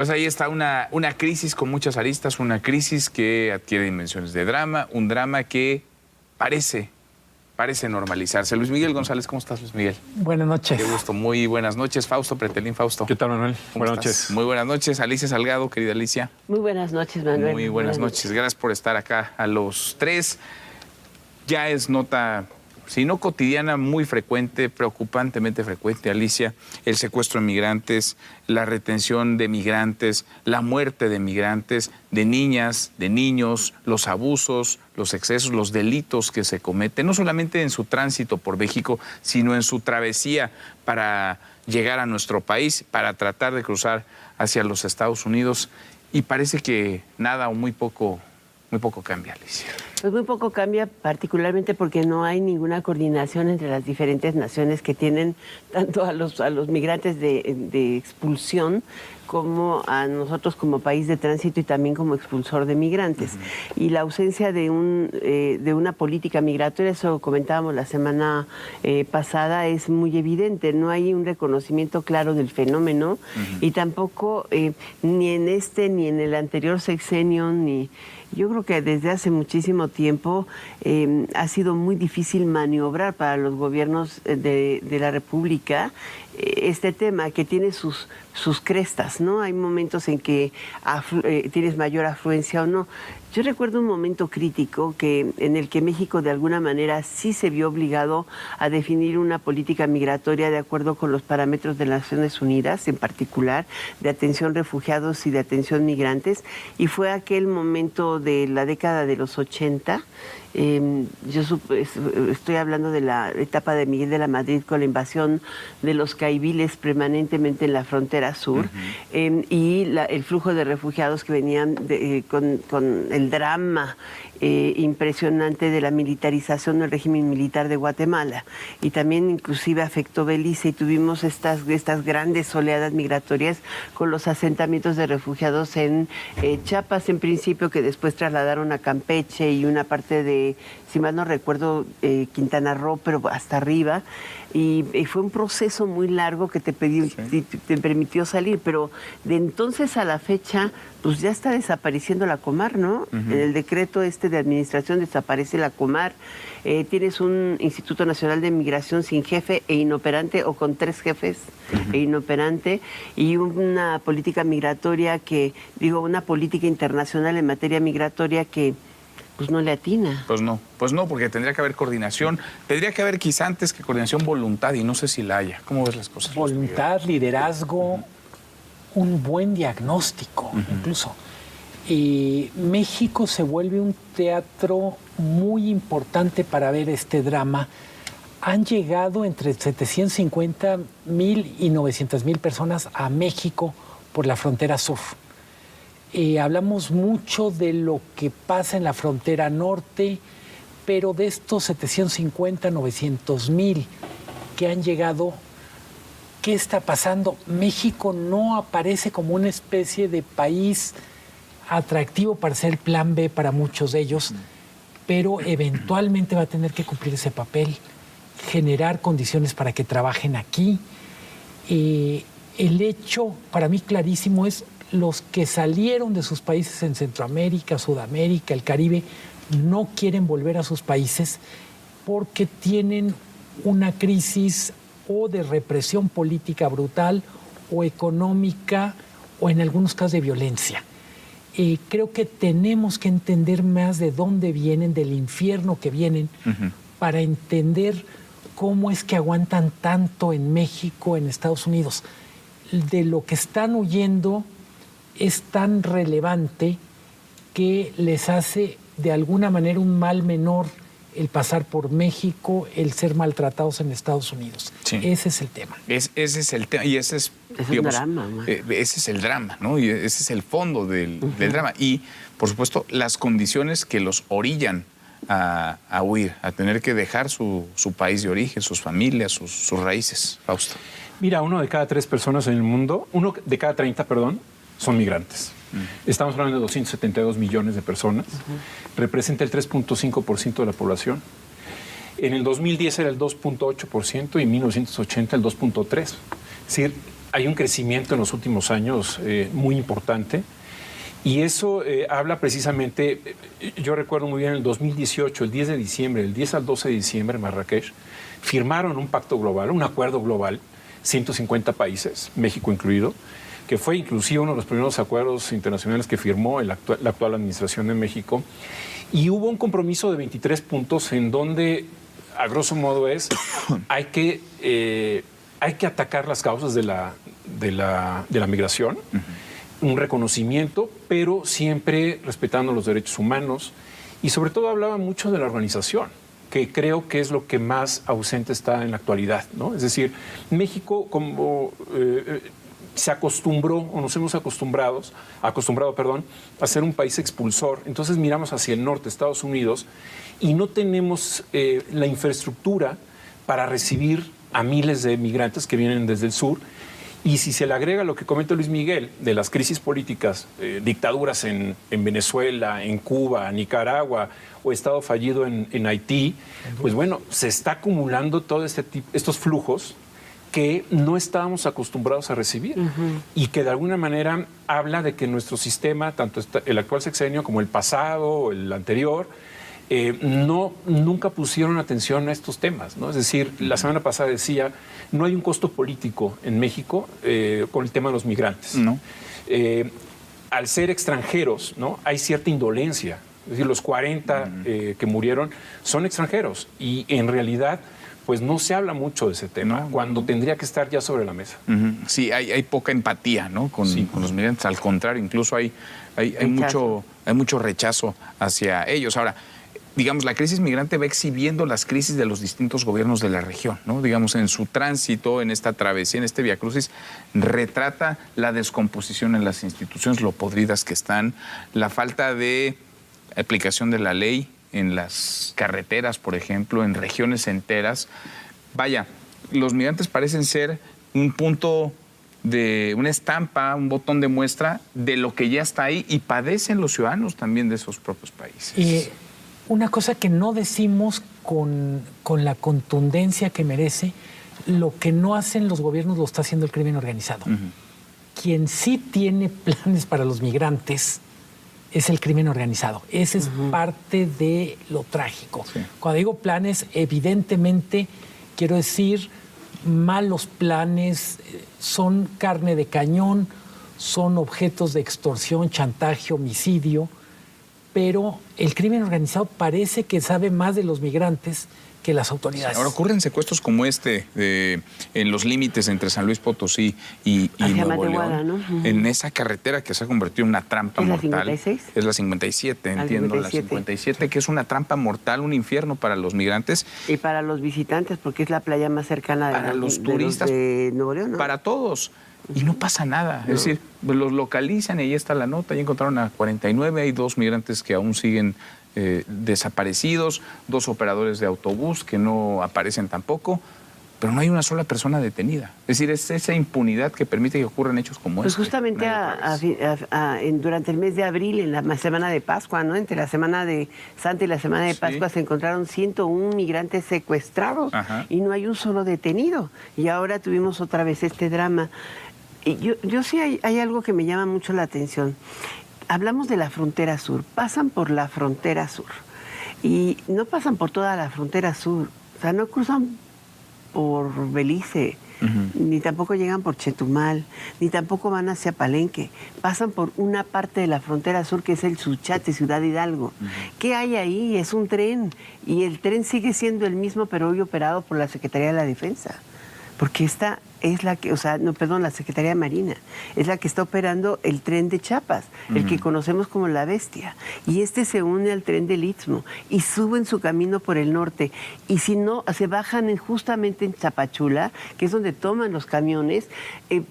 Pues ahí está una crisis con muchas aristas, una crisis que adquiere dimensiones de drama, un drama que parece normalizarse. Luis Miguel González, ¿cómo estás, Luis Miguel? Buenas noches. Qué gusto, muy buenas noches. Fausto Pretelín, Fausto. ¿Qué tal, Manuel? Buenas noches. Muy buenas noches. Alicia Salgado, querida Alicia. Muy buenas noches, Manuel. Muy buenas noches. Gracias por estar acá a los tres. Ya es nota, si no cotidiana, muy frecuente, preocupantemente frecuente, Alicia, el secuestro de migrantes, la retención de migrantes, la muerte de migrantes, de niñas, de niños, los abusos, los excesos, los delitos que se cometen, no solamente en su tránsito por México, sino en su travesía para llegar a nuestro país, para tratar de cruzar hacia los Estados Unidos. Y parece que nada o muy poco cambia, Alicia. Pues muy poco cambia, particularmente porque no hay ninguna coordinación entre las diferentes naciones que tienen tanto a los migrantes de expulsión como a nosotros como país de tránsito y también como expulsor de migrantes. Y la ausencia de una política migratoria, eso comentábamos la semana pasada, es muy evidente. No hay un reconocimiento claro del fenómeno y tampoco ni en este ni en el anterior sexenio, yo creo que desde hace muchísimo tiempo ha sido muy difícil maniobrar para los gobiernos de la República este tema que tiene sus crestas, ¿no? Hay momentos en que tienes mayor afluencia o no. Yo recuerdo un momento crítico en el que México de alguna manera sí se vio obligado a definir una política migratoria de acuerdo con los parámetros de las Naciones Unidas, en particular de atención refugiados y de atención migrantes, y fue aquel momento de la década de los 80. Estoy hablando de la etapa de Miguel de la Madrid con la invasión de los caiviles permanentemente en la frontera sur y el flujo de refugiados que venían con el drama impresionante de la militarización del régimen militar de Guatemala, y también inclusive afectó Belice y tuvimos estas grandes oleadas migratorias con los asentamientos de refugiados en Chiapas en principio, que después trasladaron a Campeche y una parte de, si mal no recuerdo, Quintana Roo, pero hasta arriba. Y fue un proceso muy largo que te permitió salir, pero de entonces a la fecha, pues ya está desapareciendo la Comar, ¿no? En el decreto de administración desaparece la Comar. Tienes un Instituto Nacional de Migración sin jefe e inoperante, o con 3 jefes e inoperante, y una política migratoria una política internacional en materia migratoria que pues no le atina. Pues no, porque tendría que haber coordinación. Tendría que haber quizá antes que coordinación, voluntad, y no sé si la haya. ¿Cómo ves las cosas? Voluntad, liderazgo, un buen diagnóstico, incluso. México se vuelve un teatro muy importante para ver este drama. Han llegado entre 750,000 y 900,000 personas a México por la frontera sur. Hablamos mucho de lo que pasa en la frontera norte, pero de estos 750, 900,000 que han llegado, ¿qué está pasando? México no aparece como una especie de país atractivo para ser plan B para muchos de ellos, pero eventualmente va a tener que cumplir ese papel, generar condiciones para que trabajen aquí. El hecho para mí clarísimo es los que salieron de sus países en Centroamérica, Sudamérica, el Caribe, no quieren volver a sus países porque tienen una crisis o de represión política brutal o económica o en algunos casos de violencia. Creo que tenemos que entender más de dónde vienen, del infierno que vienen, para entender cómo es que aguantan tanto en México, en Estados Unidos. De lo que están huyendo es tan relevante que les hace de alguna manera un mal menor el pasar por México, el ser maltratados en Estados Unidos. Sí. Ese es el tema. Ese es el tema, y ese es, digamos, el drama, ¿no? Ese es el drama, ¿no? Y ese es el fondo del drama. Y, por supuesto, las condiciones que los orillan a huir, a tener que dejar su país de origen, sus familias, sus raíces. Fausto. Mira, 1 de cada 3 personas en el mundo, 1 de cada 30, son migrantes. Estamos hablando de 272 millones de personas. Representa el 3.5% de la población. En el 2010 era el 2.8% y en 1980 el 2.3%. Es decir, hay un crecimiento en los últimos años muy importante. Y eso habla precisamente, yo recuerdo muy bien, en el 2018, el 10 de diciembre, del 10 al 12 de diciembre en Marrakech, firmaron un pacto global, un acuerdo global, 150 países, México incluido, que fue inclusive uno de los primeros acuerdos internacionales que firmó la actual administración de México. Y hubo un compromiso de 23 puntos en donde, a grosso modo, hay que atacar las causas de la migración, un reconocimiento, pero siempre respetando los derechos humanos. Y sobre todo hablaba mucho de la organización, que creo que es lo que más ausente está en la actualidad, ¿no? Es decir, México como se acostumbró, o nos hemos acostumbrado, a ser un país expulsor. Entonces miramos hacia el norte, Estados Unidos, y no tenemos la infraestructura para recibir a miles de migrantes que vienen desde el sur. Y si se le agrega lo que comenta Luis Miguel de las crisis políticas, dictaduras en Venezuela, en Cuba, Nicaragua o Estado fallido en Haití, pues bueno, se está acumulando todos estos flujos que no estábamos acostumbrados a recibir y que de alguna manera habla de que nuestro sistema, tanto el actual sexenio como el pasado o el anterior, nunca pusieron atención a estos temas, ¿no? Es decir, la semana pasada decía, no hay un costo político en México con el tema de los migrantes. No. Al ser extranjeros, ¿no? Hay cierta indolencia. Es decir, los 40 que murieron son extranjeros y en realidad pues no se habla mucho de ese tema, cuando tendría que estar ya sobre la mesa. Sí, hay poca empatía, ¿no? con los migrantes. Al contrario, incluso hay mucho rechazo hacia ellos. Ahora, digamos, la crisis migrante va exhibiendo las crisis de los distintos gobiernos de la región, ¿no? Digamos, en su tránsito, en esta travesía, en este viacrucis, retrata la descomposición en las instituciones, lo podridas que están, la falta de aplicación de la ley en las carreteras, por ejemplo, en regiones enteras. Vaya, los migrantes parecen ser un punto de una estampa, un botón de muestra de lo que ya está ahí y padecen los ciudadanos también de esos propios países. Y una cosa que no decimos con la contundencia que merece, lo que no hacen los gobiernos lo está haciendo el crimen organizado. Quien sí tiene planes para los migrantes es el crimen organizado. Ese es parte de lo trágico. Sí. Cuando digo planes, evidentemente quiero decir malos planes, son carne de cañón, son objetos de extorsión, chantaje, homicidio, pero el crimen organizado parece que sabe más de los migrantes que las autoridades. Ahora ocurren secuestros como en los límites entre San Luis Potosí y Nuevo León, ¿no? En esa carretera que se ha convertido en una trampa mortal. ¿Es la 56? Es la 57, entiendo, 57. La 57, que es una trampa mortal, un infierno para los migrantes. Y para los visitantes, porque es la playa más cercana para los turistas, de Nuevo León, ¿no? Para todos. Y no pasa nada. No. Es decir, los localizan y ahí está la nota. Ya encontraron a 49, hay 2 migrantes que aún siguen desaparecidos, 2 operadores de autobús que no aparecen tampoco, pero no hay una sola persona detenida. Es decir, es esa impunidad que permite que ocurran hechos como pues justamente durante el mes de abril, en la semana de Pascua, ¿no? Entre la semana de Santa y la semana de Pascua, se encontraron 101 migrantes secuestrados y no hay un solo detenido. Y ahora tuvimos otra vez este drama. Y yo sí hay algo que me llama mucho la atención. Hablamos de la frontera sur, pasan por la frontera sur y no pasan por toda la frontera sur, o sea, no cruzan por Belice, ni tampoco llegan por Chetumal, ni tampoco van hacia Palenque, pasan por una parte de la frontera sur que es el Suchate, Ciudad Hidalgo. ¿Qué hay ahí? Es un tren y el tren sigue siendo el mismo, pero hoy operado por la Secretaría de la Defensa. Porque esta es la que, la Secretaría de Marina, es la que está operando el tren de Chiapas, el que conocemos como La Bestia. Y este se une al tren del Istmo y suben su camino por el norte. Y si no, se bajan justamente en Tapachula, que es donde toman los camiones. Ten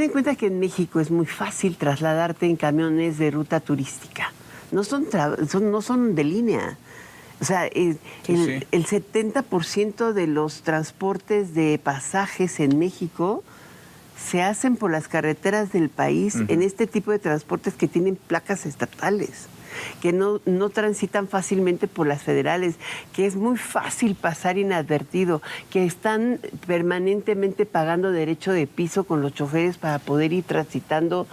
en cuenta que en México es muy fácil trasladarte en camiones de ruta turística. No son de línea. O sea, el 70% de los transportes de pasajes en México se hacen por las carreteras del país en este tipo de transportes que tienen placas estatales. que no transitan fácilmente por las federales, que es muy fácil pasar inadvertido, que están permanentemente pagando derecho de piso con los choferes para poder ir transitando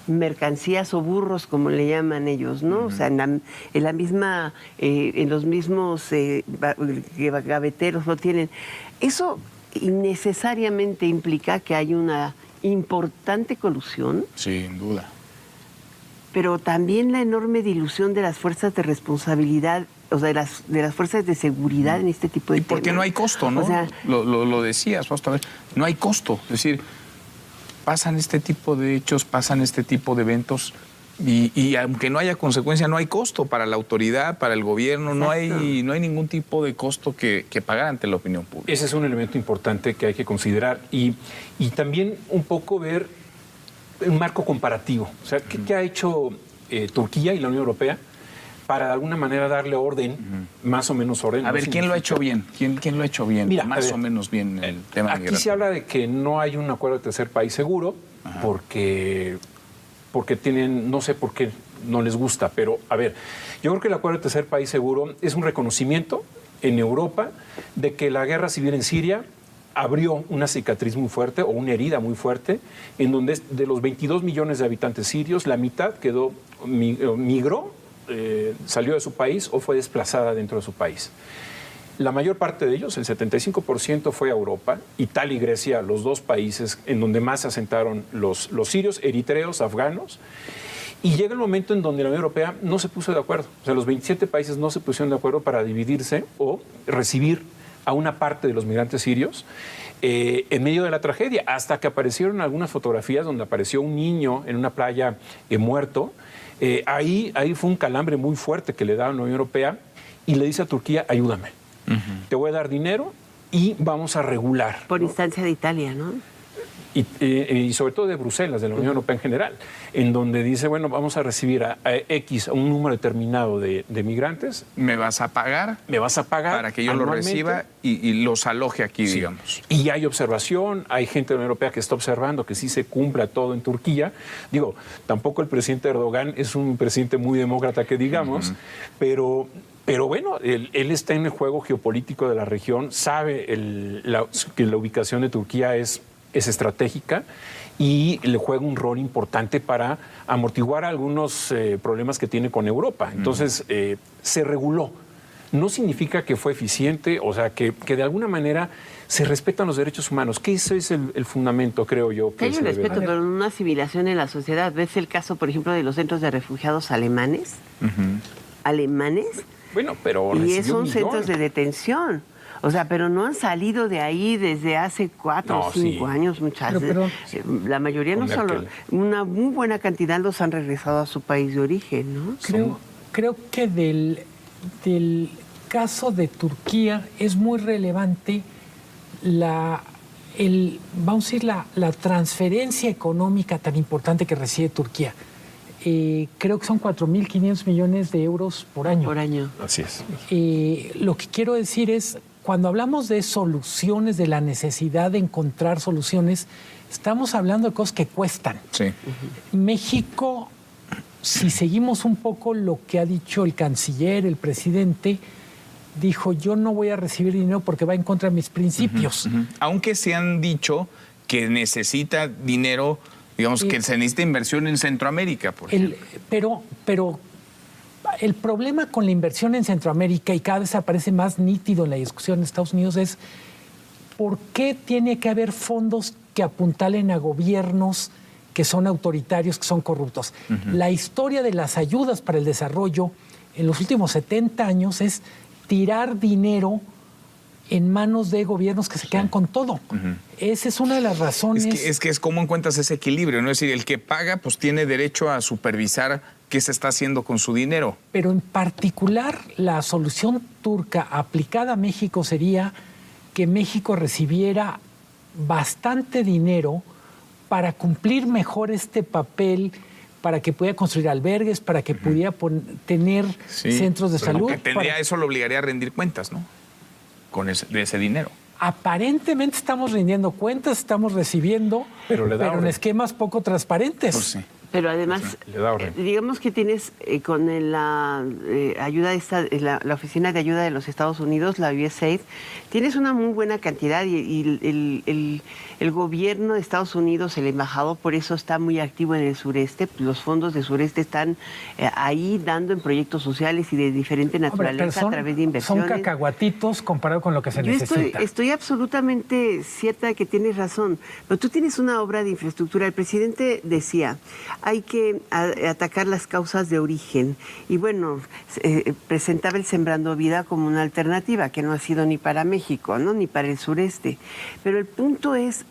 mercancías o burros, como le llaman ellos, ¿no? O sea, en los mismos gaveteros lo tienen. Eso necesariamente implica que hay una importante colusión. Sin duda. Pero también la enorme dilución de las fuerzas de responsabilidad, o sea, de las fuerzas de seguridad en este tipo de temas. Porque no hay costo, ¿no? O sea, lo decías, Fausto, a ver, no hay costo. Es decir, pasan este tipo de hechos, pasan este tipo de eventos y aunque no haya consecuencia, no hay costo para la autoridad, para el gobierno, no hay ningún tipo de costo que pagar ante la opinión pública. Ese es un elemento importante que hay que considerar y también un poco ver un marco comparativo. O sea, ¿qué ha hecho Turquía y la Unión Europea para de alguna manera darle orden, más o menos orden? A ver, ¿quién lo ha hecho bien? ¿Quién lo ha hecho bien? Mira, más o menos bien el tema aquí migratorio. se habla de que no hay un acuerdo de tercer país seguro porque tienen, no sé por qué no les gusta, pero a ver, yo creo que el acuerdo de tercer país seguro es un reconocimiento en Europa de que la guerra civil en Siria abrió una cicatriz muy fuerte o una herida muy fuerte en donde de los 22 millones de habitantes sirios, la mitad migró, salió de su país o fue desplazada dentro de su país. La mayor parte de ellos, el 75%, fue a Europa, Italia y Grecia, los dos países en donde más se asentaron los sirios, eritreos, afganos. Y llega el momento en donde la Unión Europea no se puso de acuerdo. O sea, los 27 países no se pusieron de acuerdo para dividirse o recibir a una parte de los migrantes sirios en medio de la tragedia, hasta que aparecieron algunas fotografías donde apareció un niño en una playa muerto. Ahí fue un calambre muy fuerte que le da a la Unión Europea y le dice a Turquía, ayúdame, te voy a dar dinero y vamos a regular. Por instancia de Italia, ¿no? Y sobre todo de Bruselas, de la Unión Europea en general, en donde dice, bueno, vamos a recibir a un número determinado de migrantes. ¿Me vas a pagar? Me vas a pagar para que yo lo reciba y los aloje aquí, sí, digamos. Y hay observación, hay gente de la Unión Europea que está observando que sí se cumpla todo en Turquía. Digo, tampoco el presidente Erdogan es un presidente muy demócrata que digamos, pero bueno, él está en el juego geopolítico de la región, sabe que la ubicación de Turquía es estratégica y le juega un rol importante para amortiguar algunos problemas que tiene con Europa. Entonces, se reguló. No significa que fue eficiente, o sea, que de alguna manera se respetan los derechos humanos, que ese es el fundamento, creo yo. Que hay un respeto, pero una asimilación en la sociedad. ¿Ves el caso, por ejemplo, de los centros de refugiados alemanes? ¿Alemanes? Bueno, pero y son centros de detención. O sea, pero no han salido de ahí desde hace 4 o 5 años, muchachos. La mayoría no solo, una muy buena cantidad los han regresado a su país de origen, ¿no? Creo que del caso de Turquía es muy relevante vamos a decir, la transferencia económica tan importante que recibe Turquía. Creo que son 4.500 millones de euros por año. Por año. Así es. Lo que quiero decir es, cuando hablamos de soluciones, de la necesidad de encontrar soluciones, estamos hablando de cosas que cuestan. Sí. México, si seguimos un poco lo que ha dicho el canciller, el presidente, dijo, yo no voy a recibir dinero porque va en contra de mis principios. Aunque se han dicho que necesita dinero, digamos que se necesita inversión en Centroamérica, por ejemplo. Pero el problema con la inversión en Centroamérica, y cada vez aparece más nítido en la discusión en Estados Unidos, es ¿por qué tiene que haber fondos que apuntalen a gobiernos que son autoritarios, que son corruptos? La historia de las ayudas para el desarrollo en los últimos 70 años es tirar dinero en manos de gobiernos que se quedan con todo. Esa es una de las razones. Es que es cómo encuentras ese equilibrio, ¿no? Es decir, el que paga pues tiene derecho a supervisar qué se está haciendo con su dinero. Pero en particular la solución turca aplicada a México sería que México recibiera bastante dinero para cumplir mejor este papel, para que pudiera construir albergues, para que pudiera tener centros de salud. Que tendría, eso lo obligaría a rendir cuentas, ¿no? De ese dinero. Aparentemente estamos rindiendo cuentas, estamos recibiendo, pero en esquemas poco transparentes. Pues sí. Pero además, le da orden. digamos que tienes con la ayuda la Oficina de Ayuda de los Estados Unidos, la USAID, tienes una muy buena cantidad y el gobierno de Estados Unidos, el embajador, por eso está muy activo en el sureste. Los fondos de sureste están ahí dando en proyectos sociales y de diferente naturaleza a través de inversiones. Son cacahuatitos comparado con lo que se necesita. Estoy absolutamente cierta de que tienes razón, pero tú tienes una obra de infraestructura. El presidente decía, hay que atacar las causas de origen. Y bueno, presentaba el Sembrando Vida como una alternativa, que no ha sido ni para México, ¿no? Ni para el sureste. Pero el punto es,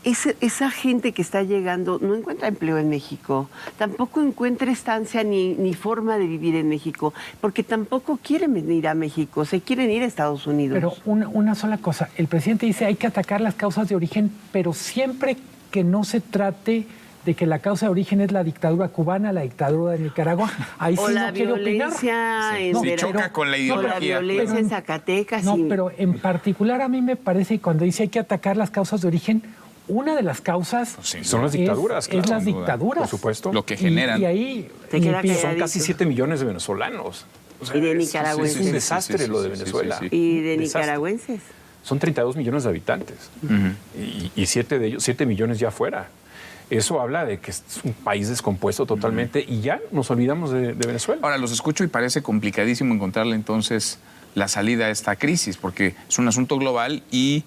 esa gente que está llegando no encuentra empleo en México, tampoco encuentra estancia ni forma de vivir en México, porque tampoco quieren venir a México, se quieren ir a Estados Unidos. Pero una sola cosa, el presidente dice hay que atacar las causas de origen, pero siempre que no se trate de que la causa de origen es la dictadura cubana, la dictadura de Nicaragua, ahí sí no quiere opinar. Choca con la ideología. O la violencia en Zacatecas. No, pero en particular a mí me parece cuando dice hay que atacar las causas de origen, una de las causas son las dictaduras, es las dictaduras. Por supuesto. Lo que generan. Y ahí son casi 7 millones de venezolanos. O sea, y de nicaragüenses. Es un desastre lo de Venezuela. Y de nicaragüenses. Son 32 millones de habitantes. Y 7 millones ya afuera. Eso habla de que es un país descompuesto totalmente y ya nos olvidamos de Venezuela. Ahora, los escucho y parece complicadísimo encontrarle entonces la salida a esta crisis, porque es un asunto global y,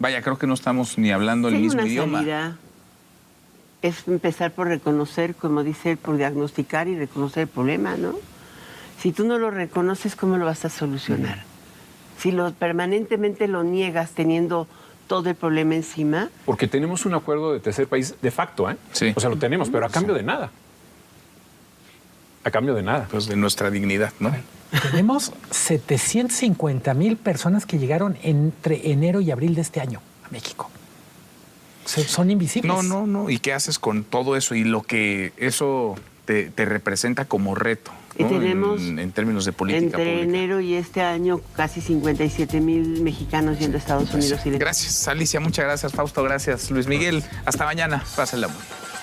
vaya, creo que no estamos ni hablando el mismo idioma. Salida es empezar por reconocer, como dice él, por diagnosticar y reconocer el problema, ¿no? Si tú no lo reconoces, ¿cómo lo vas a solucionar? Si permanentemente lo niegas teniendo todo el problema encima. Porque tenemos un acuerdo de tercer país de facto, ¿eh? Sí. O sea, lo tenemos, pero a cambio de nada. A cambio de nada. Pues de nuestra dignidad, ¿no? Tenemos 750,000 personas que llegaron entre enero y abril de este año a México. Son invisibles. No. ¿Y qué haces con todo eso y lo que eso te representa como reto? Y ¿no? tenemos, en términos de política entre pública. enero y este año, casi 57,000 mexicanos yendo a Estados Unidos. Gracias, Alicia. Muchas gracias, Fausto. Gracias, Luis Miguel. Hasta mañana. Pásenla muy bien.